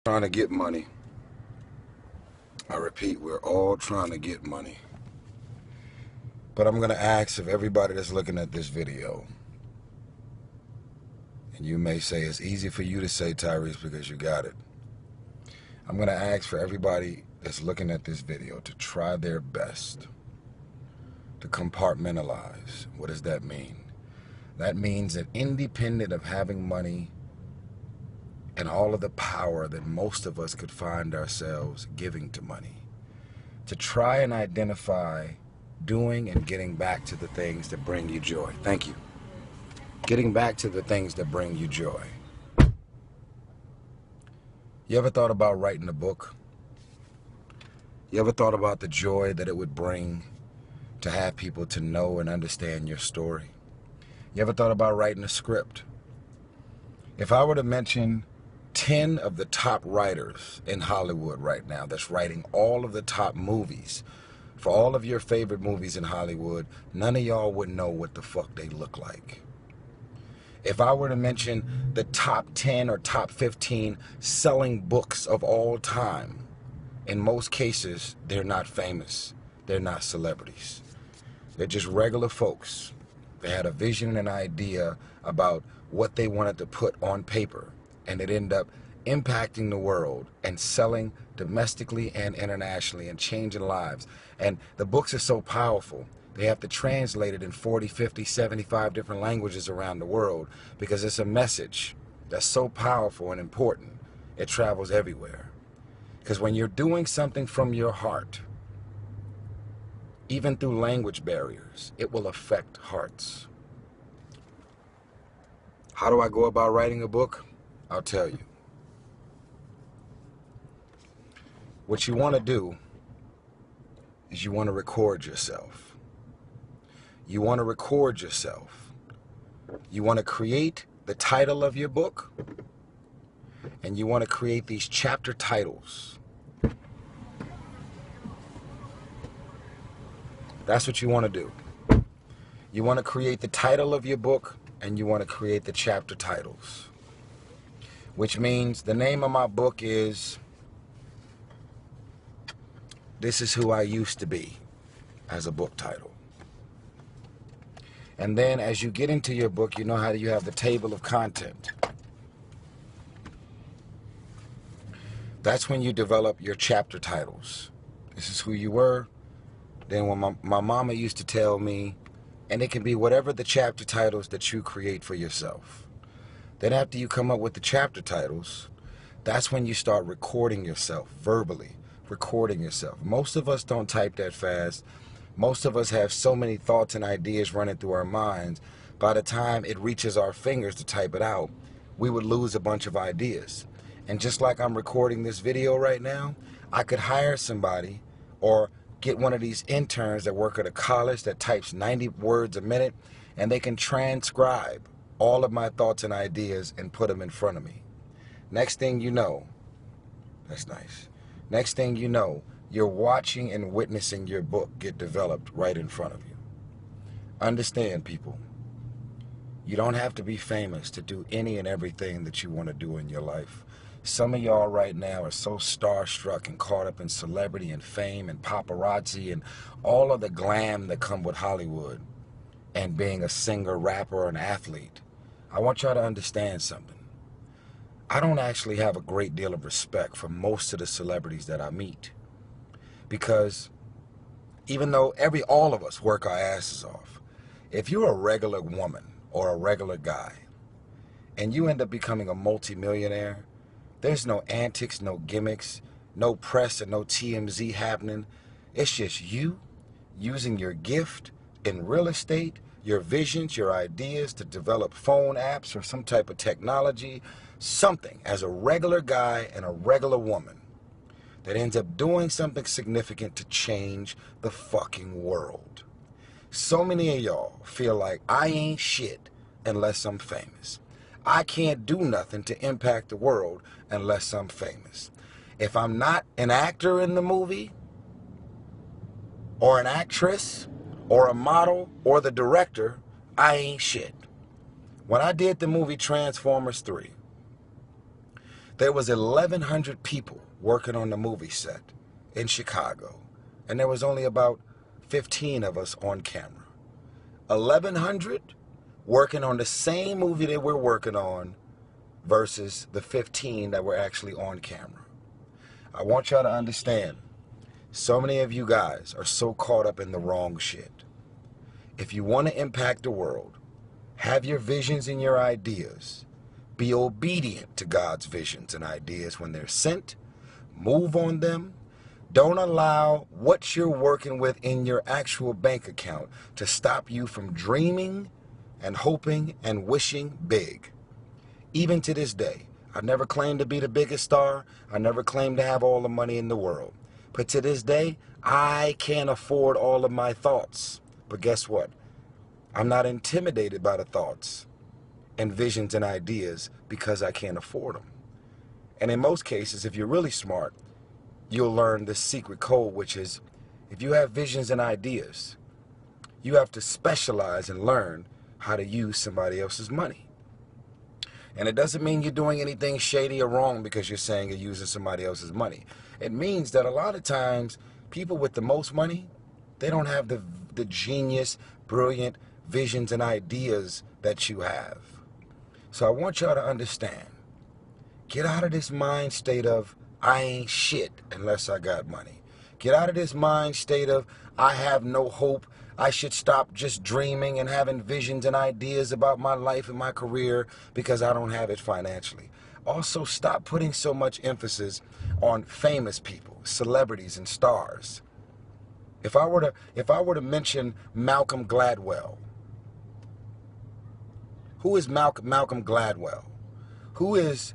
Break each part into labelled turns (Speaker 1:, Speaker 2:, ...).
Speaker 1: Trying to get money. I repeat, we're all trying to get money. But I'm going to ask of everybody that's looking at this video, and you may say it's easy for you to say, Tyrese, because you got it. I'm going to ask for everybody that's looking at this video to try their best to compartmentalize. What does that mean? That means that independent of having money and all of the power that most of us could find ourselves giving to money, to try and identify doing and getting back to the things that bring you joy. Thank you. Getting back to the things that bring you joy. You ever thought about writing a book? You ever thought about the joy that it would bring to have people to know and understand your story? You ever thought about writing a script? If I were to mention 10 of the top writers in Hollywood right now that's writing all of the top movies for all of your favorite movies in Hollywood, none of y'all would know what the fuck they look like. If I were to mention the top 10 or top 15 selling books of all time, in most cases, they're not famous. They're not celebrities. They're just regular folks. They had a vision and an idea about what they wanted to put on paper, and it ended up impacting the world and selling domestically and internationally and changing lives. And the books are so powerful. They have to translate it in 40, 50, 75 different languages around the world because it's a message that's so powerful and important. It travels everywhere. Because when you're doing something from your heart, even through language barriers, it will affect hearts. How do I go about writing a book? I'll tell you. What you want to do is you want to record yourself. You want to record yourself. You want to create the title of your book, and you want to create these chapter titles. That's what you want to do. You want to create the title of your book, and you want to create the chapter titles. Which means the name of my book is This Is Who I Used to Be, as a book title. And then as you get into your book, you know how you have the table of content. That's when you develop your chapter titles. This is who you were. Then when my mama used to tell me, and it can be whatever the chapter titles that you create for yourself. Then after you come up with the chapter titles, that's when you start recording yourself, verbally recording yourself. Most of us don't type that fast. Most of us have so many thoughts and ideas running through our minds. By the time it reaches our fingers to type it out, we would lose a bunch of ideas. And just like I'm recording this video right now, I could hire somebody or get one of these interns that work at a college that types 90 words a minute, and they can transcribe all of my thoughts and ideas and put them in front of me. Next thing you know, that's nice. Next thing you know, you're watching and witnessing your book get developed right in front of you. Understand, people, you don't have to be famous to do any and everything that you want to do in your life. Some of y'all right now are so starstruck and caught up in celebrity and fame and paparazzi and all of the glam that come with Hollywood and being a singer, rapper, or an athlete. I want y'all to understand something. I don't actually have a great deal of respect for most of the celebrities that I meet, because even though all of us work our asses off, if you're a regular woman or a regular guy and you end up becoming a multimillionaire, there's no antics, no gimmicks, no press and no TMZ happening. It's just you using your gift in real estate, your visions, your ideas to develop phone apps or some type of technology, something as a regular guy and a regular woman that ends up doing something significant to change the fucking world. So many of y'all feel like I ain't shit unless I'm famous. I can't do nothing to impact the world unless I'm famous. If I'm not an actor in the movie, or an actress, or a model, or the director, I ain't shit. When I did the movie Transformers 3, There was 1,100 people working on the movie set in Chicago, and there was only about 15 of us on camera. 1,100 working on the same movie that we're working on versus the 15 that were actually on camera. I want y'all to understand, so many of you guys are so caught up in the wrong shit. If you want to impact the world, have your visions and your ideas. Be obedient to God's visions and ideas when they're sent. Move on them. Don't allow what you're working with in your actual bank account to stop you from dreaming and hoping and wishing big. Even to this day, I never claimed to be the biggest star. I never claimed to have all the money in the world. But to this day, I can't afford all of my thoughts. But guess what? I'm not intimidated by the thoughts and visions and ideas because I can't afford them. And in most cases, if you're really smart, you'll learn the secret code, which is if you have visions and ideas, you have to specialize and learn how to use somebody else's money. And it doesn't mean you're doing anything shady or wrong because you're saying you're using somebody else's money. It means that a lot of times people with the most money, they don't have the genius, brilliant visions and ideas that you have. So I want y'all to understand, get out of this mind state of I ain't shit unless I got money. Get out of this mind state of I have no hope. I should stop just dreaming and having visions and ideas about my life and my career because I don't have it financially. Also, stop putting so much emphasis on famous people, celebrities and stars. If I were to mention Malcolm Gladwell, who is Malcolm Gladwell? Who is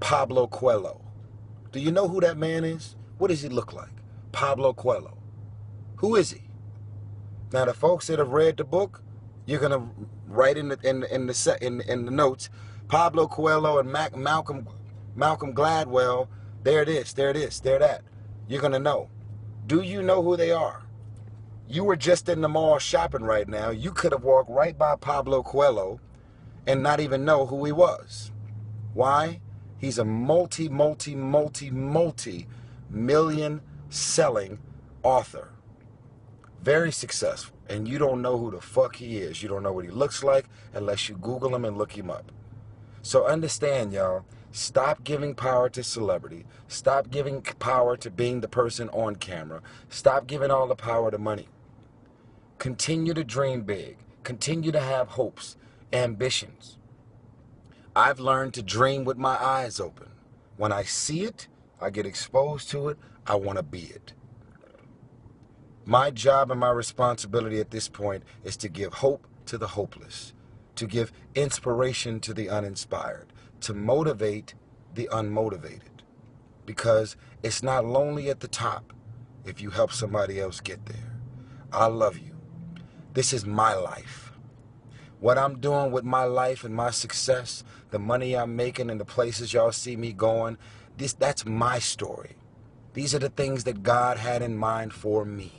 Speaker 1: Pablo Coelho? Do you know who that man is? What does he look like? Pablo Coelho. Who is he? Now, the folks that have read the book, you're gonna write in the notes, Pablo Coelho and Malcolm Gladwell. There it is. There that. You're gonna know. Do you know who they are? You were just in the mall shopping right now. You could have walked right by Pablo Coelho and not even know who he was. Why? He's a multi-million selling author. Very successful. And you don't know who the fuck he is. You don't know what he looks like unless you Google him and look him up. So understand, y'all, stop giving power to celebrity. Stop giving power to being the person on camera. Stop giving all the power to money. Continue to dream big. Continue to have hopes, ambitions. I've learned to dream with my eyes open. When I see it, I get exposed to it, I want to be it. My job and my responsibility at this point is to give hope to the hopeless, to give inspiration to the uninspired, to motivate the unmotivated. Because it's not lonely at the top if you help somebody else get there. I love you. This is my life. What I'm doing with my life and my success, the money I'm making and the places y'all see me going, that's my story. These are the things that God had in mind for me.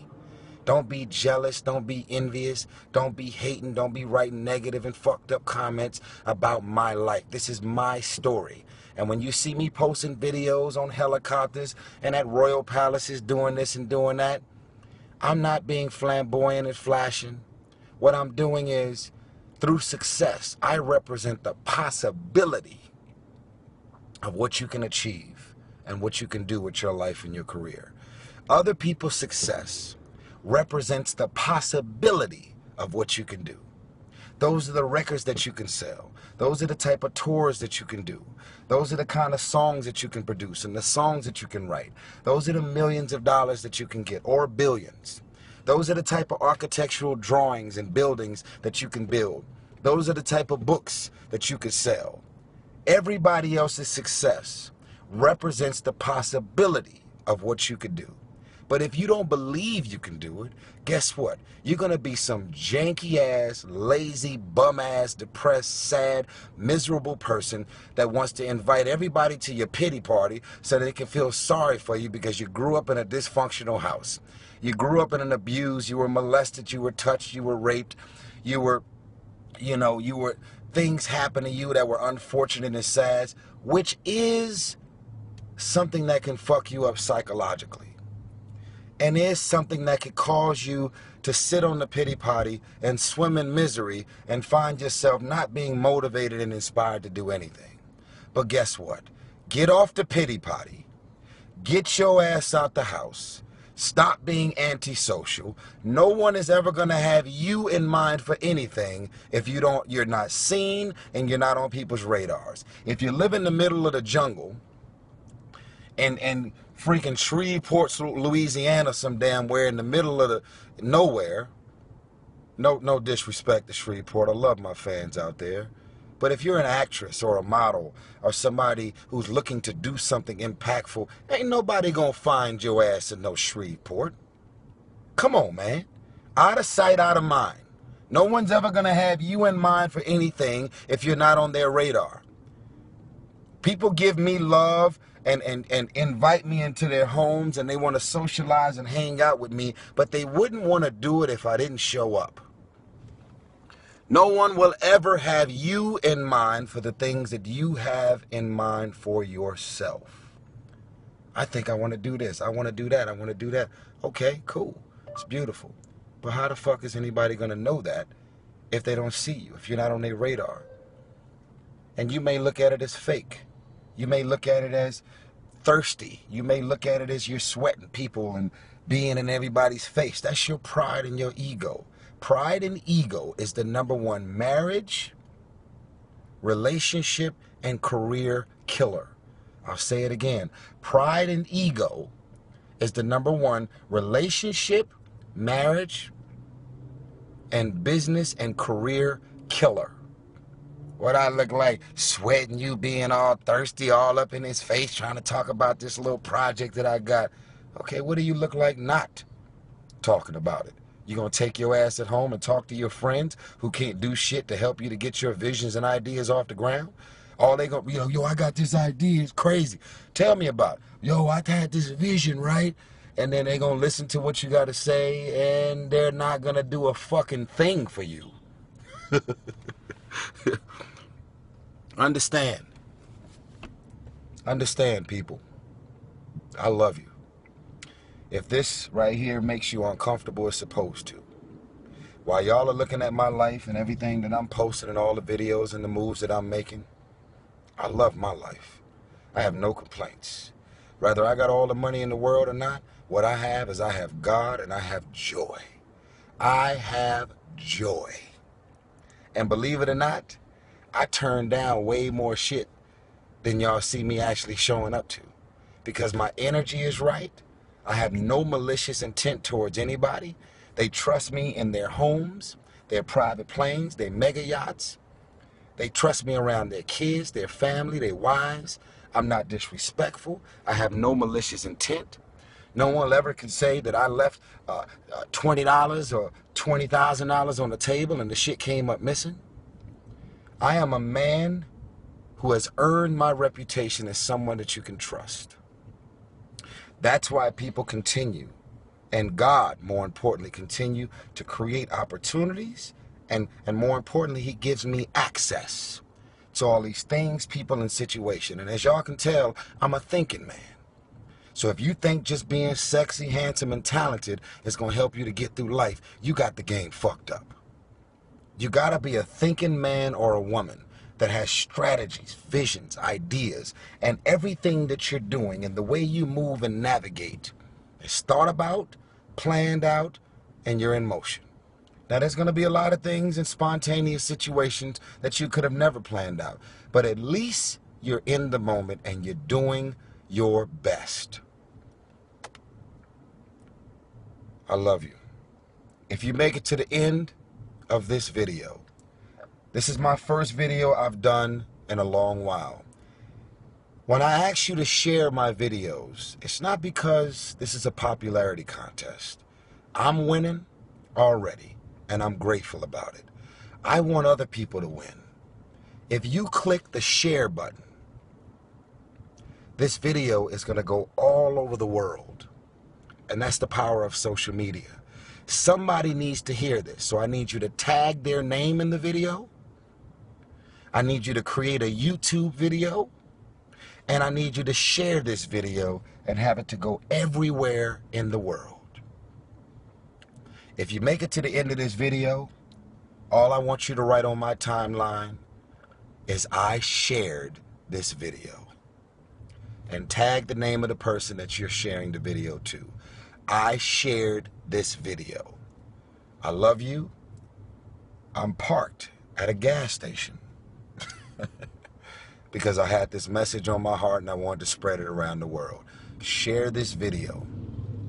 Speaker 1: Don't be jealous, don't be envious, don't be hating, don't be writing negative and fucked up comments about my life. This is my story. And when you see me posting videos on helicopters and at royal palaces doing this and doing that, I'm not being flamboyant and flashing. What I'm doing is, through success, I represent the possibility of what you can achieve and what you can do with your life and your career. Other people's success represents the possibility of what you can do. Those are the records that you can sell. Those are the type of tours that you can do. Those are the kind of songs that you can produce and the songs that you can write. Those are the millions of dollars that you can get, or billions. Those are the type of architectural drawings and buildings that you can build. Those are the type of books that you could sell. Everybody else's success represents the possibility of what you could do. But if you don't believe you can do it, guess what? You're going to be some janky-ass, lazy, bum-ass, depressed, sad, miserable person that wants to invite everybody to your pity party so they can feel sorry for you because you grew up in a dysfunctional house. You grew up in an abuse, you were molested, you were touched, you were raped, you were things happen to you that were unfortunate and sad, which is something that can fuck you up psychologically. And is something that could cause you to sit on the pity potty and swim in misery and find yourself not being motivated and inspired to do anything. But guess what? Get off the pity potty. Get your ass out the house. Stop being antisocial. No one is ever going to have you in mind for anything if you're not seen and you're not on people's radars. If you live in the middle of the jungle and freaking Shreveport, Louisiana, some damn where in the middle of the nowhere. No disrespect to Shreveport. I love my fans out there. But if you're an actress or a model or somebody who's looking to do something impactful, ain't nobody gonna find your ass in no Shreveport. Come on, man. Out of sight, out of mind. No one's ever gonna have you in mind for anything if you're not on their radar. People give me love and invite me into their homes and they want to socialize and hang out with me, but they wouldn't want to do it if I didn't show up. No one will ever have you in mind for the things that you have in mind for yourself. I think I want to do this. I want to do that. I want to do that. Okay, cool. It's beautiful. But how the fuck is anybody going to know that if they don't see you, if you're not on their radar? And you may look at it as fake. You may look at it as thirsty. You may look at it as you're sweating people and being in everybody's face. That's your pride and your ego. Pride and ego is the #1 marriage, relationship, and career killer. I'll say it again. Pride and ego is the #1 relationship, marriage, and business and career killer. What I look like, sweating, you being all thirsty, all up in his face, trying to talk about this little project that I got. Okay, what do you look like not talking about it? You gonna take your ass at home and talk to your friends who can't do shit to help you to get your visions and ideas off the ground? All they gonna, yo, I got this idea, it's crazy. Tell me about it. Yo, I had this vision, right? And then they gonna listen to what you gotta say and they're not gonna do a fucking thing for you. Understand. Understand, people. I love you. If this right here makes you uncomfortable, it's supposed to. While y'all are looking at my life and everything that I'm posting and all the videos and the moves that I'm making, I love my life. I have no complaints. Whether I got all the money in the world or not, what I have is I have God and I have joy. I have joy. And believe it or not, I turn down way more shit than y'all see me actually showing up to. Because my energy is right. I have no malicious intent towards anybody. They trust me in their homes, their private planes, their mega yachts. They trust me around their kids, their family, their wives. I'm not disrespectful. I have no malicious intent. No one ever can say that I left $20 or $20,000 on the table and the shit came up missing. I am a man who has earned my reputation as someone that you can trust. That's why people continue, and God, more importantly, continue to create opportunities, and more importantly, he gives me access to all these things, people, and situations. And as y'all can tell, I'm a thinking man. So if you think just being sexy, handsome, and talented is going to help you to get through life, you got the game fucked up. You got to be a thinking man or a woman that has strategies, visions, ideas, and everything that you're doing and the way you move and navigate is thought about, planned out, and you're in motion. Now, there's going to be a lot of things in spontaneous situations that you could have never planned out, but at least you're in the moment and you're doing your best. I love you. If you make it to the end of this video, this is my first video I've done in a long while. When I ask you to share my videos, it's not because this is a popularity contest. I'm winning already, and I'm grateful about it. I want other people to win. If you click the share button, this video is going to go all over the world. And that's the power of social media. Somebody needs to hear this, so I need you to tag their name in the video I need you to create a YouTube video, and I need you to share this video and have it to go everywhere in the world. If you make it to the end of this video, all I want you to write on my timeline is I shared this video. And tag the name of the person that you're sharing the video to. I shared this video. I love you. I'm parked at a gas station because I had this message on my heart and I wanted to spread it around the world. Share this video.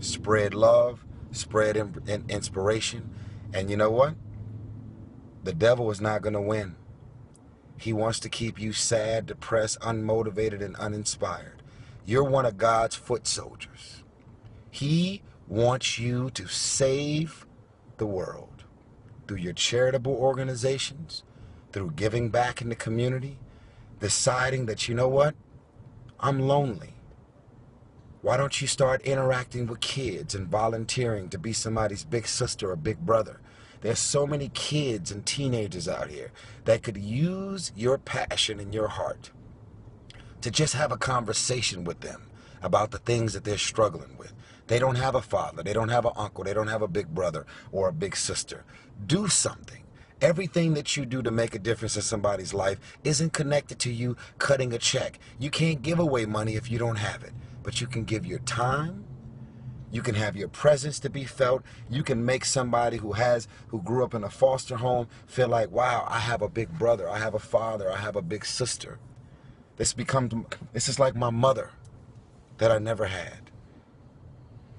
Speaker 1: Spread love, spread inspiration. And you know what? The devil is not going to win. He wants to keep you sad, depressed, unmotivated, and uninspired. You're one of God's foot soldiers. He wants you to save the world through your charitable organizations, through giving back in the community, deciding that, you know what, I'm lonely. Why don't you start interacting with kids and volunteering to be somebody's big sister or big brother? There's so many kids and teenagers out here that could use your passion and your heart to just have a conversation with them about the things that they're struggling with. They don't have a father, they don't have an uncle, they don't have a big brother or a big sister. Do something. Everything that you do to make a difference in somebody's life isn't connected to you cutting a check. You can't give away money if you don't have it, but you can give your time. You can have your presence to be felt. You can make somebody who grew up in a foster home feel like, wow, I have a big brother, I have a father, I have a big sister. This is like my mother that I never had.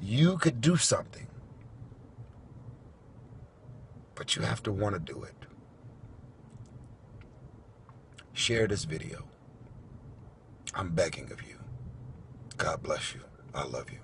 Speaker 1: You could do something, but you have to want to do it. Share this video. I'm begging of you. God bless you. I love you.